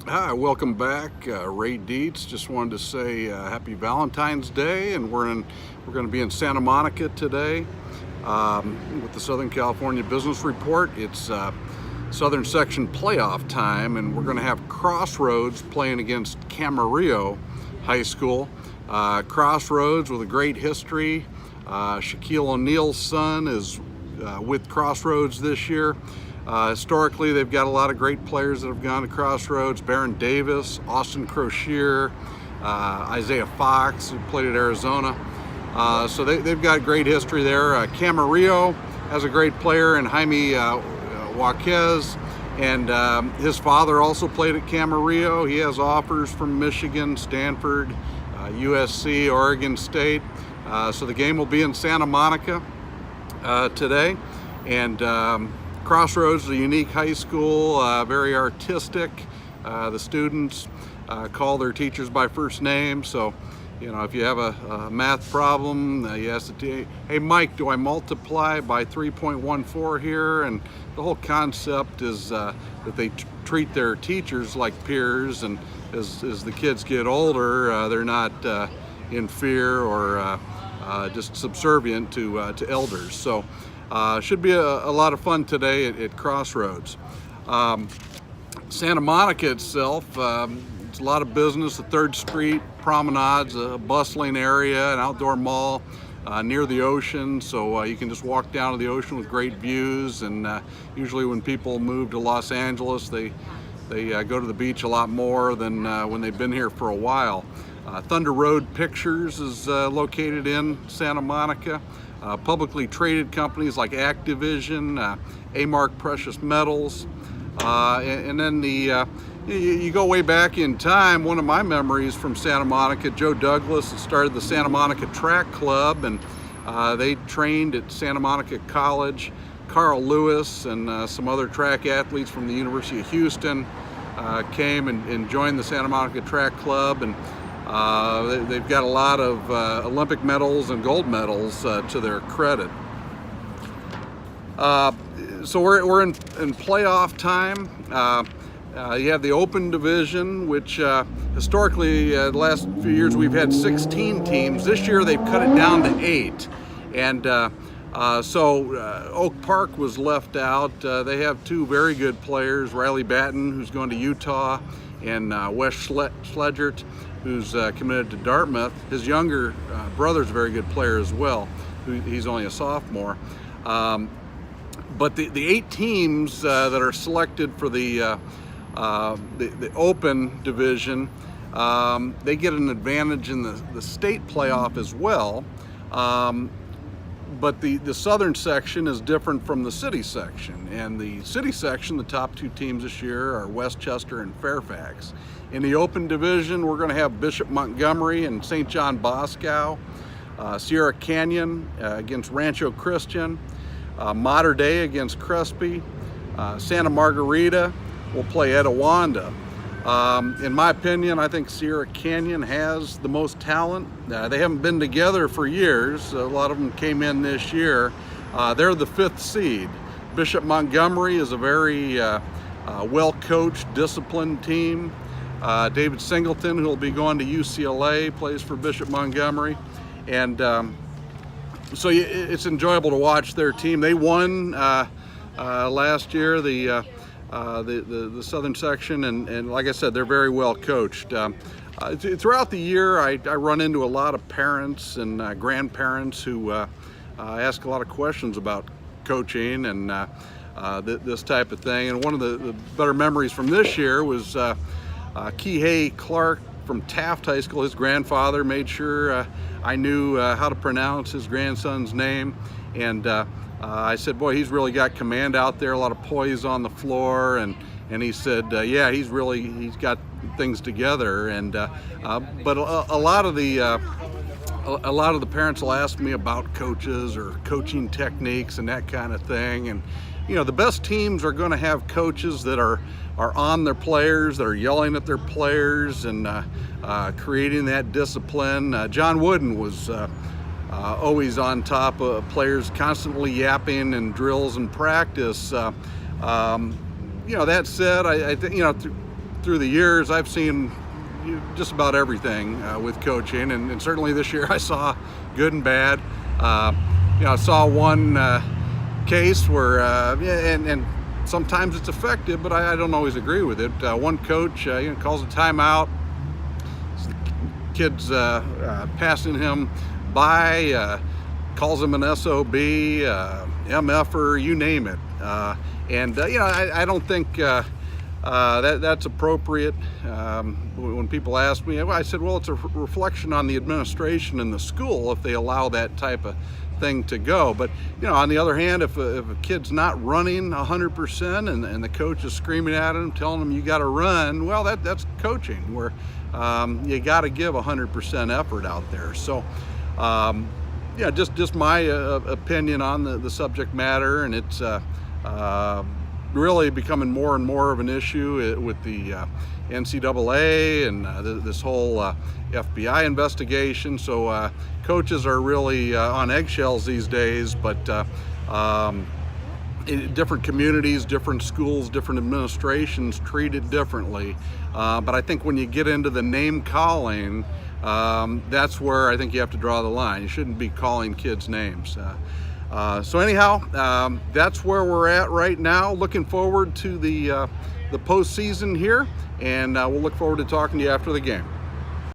Hi, welcome back. Ray Dietz. Just wanted to say happy Valentine's Day, and we're going to be in Santa Monica today with the Southern California Business Report. It's Southern Section playoff time, and we're going to have Crossroads playing against Camarillo High School. Crossroads with a great history. Shaquille O'Neal's son is with Crossroads this year. Historically, they've got a lot of great players that have gone to Crossroads. Baron Davis, Austin Crozier, Isaiah Fox, who played at Arizona. So they've got great history there. Camarillo has a great player in Jaime Jaquez, and his father also played at Camarillo. He has offers from Michigan, Stanford, USC, Oregon State. So the game will be in Santa Monica today. And Crossroads is a unique high school, very artistic. The students call their teachers by first name. So, if you have a math problem, you ask hey Mike, do I multiply by 3.14 here? And the whole concept is that they treat their teachers like peers, and as the kids get older, they're not in fear or just subservient to elders. So should be a lot of fun today at Crossroads. Santa Monica itself, it's a lot of business. The 3rd Street Promenade's a bustling area, an outdoor mall near the ocean, so you can just walk down to the ocean with great views. And usually when people move to Los Angeles, they go to the beach a lot more than when they've been here for a while. Thunder Road Pictures is located in Santa Monica. Publicly traded companies like Activision, A-Mark Precious Metals, and then you go way back in time. One of my memories from Santa Monica, Joe Douglas started the Santa Monica Track Club, and they trained at Santa Monica College. Carl Lewis and some other track athletes from the University of Houston came and joined the Santa Monica Track Club, and they've got a lot of Olympic medals and gold medals to their credit. So we're in playoff time. You have the Open Division, which historically the last few years we've had 16 teams. This year they've cut it down to 8. And so Oak Park was left out. They have 2 very good players, Riley Batten, who's going to Utah, and Wes Schledgert, who's committed to Dartmouth. His younger brother's a very good player as well. He's only a sophomore. But the 8 teams that are selected for the Open Division, they get an advantage in the state playoff as well. But the southern section is different from the city section. And the city section, the top 2 teams this year are Westchester and Fairfax. In the Open Division, we're going to have Bishop Montgomery and St. John Bosco, Sierra Canyon against Rancho Christian, Mater Dei against Crespi, Santa Margarita will play Etiwanda. In my opinion, I think Sierra Canyon has the most talent. They haven't been together for years. A lot of them came in this year. They're the 5th seed. Bishop Montgomery is a very well-coached, disciplined team. David Singleton, who will be going to UCLA, plays for Bishop Montgomery. And so it's enjoyable to watch their team. They won last year the southern section, and like I said, they're very well coached. Throughout the year, I run into a lot of parents and grandparents who ask a lot of questions about coaching and this type of thing. And one of the better memories from this year was Kihei Clark from Taft High School. His grandfather made sure I knew how to pronounce his grandson's name, and I said, boy, he's really got command out there, a lot of poise on the floor, and he said, yeah, he's got things together. And but a lot of the parents will ask me about coaches or coaching techniques and that kind of thing. And the best teams are going to have coaches that are on their players, that are yelling at their players and creating that discipline. John Wooden was always on top of players, constantly yapping and drills and practice. That said, I think through the years, I've seen just about everything with coaching, and certainly this year I saw good and bad. I saw one case where, and sometimes it's effective, but I don't always agree with it. One coach calls a timeout. Kids passing him by, calls him an SOB, MFer, you name it. I don't think that's appropriate. When people ask me, I said, well, it's a reflection on the administration and the school if they allow that type of thing to go. But on the other hand, if a kid's not running 100% and the coach is screaming at him, telling him you got to run, well, that's coaching, where you got to give 100% effort out there. So just my opinion on the subject matter, and it's really becoming more and more of an issue with the NCAA and this whole FBI investigation. So coaches are really on eggshells these days, but in different communities, different schools, different administrations treat it differently. But I think when you get into the name calling, that's where I think you have to draw the line. You shouldn't be calling kids names. So anyhow, that's where we're at right now. Looking forward to the postseason here, and we'll look forward to talking to you after the game.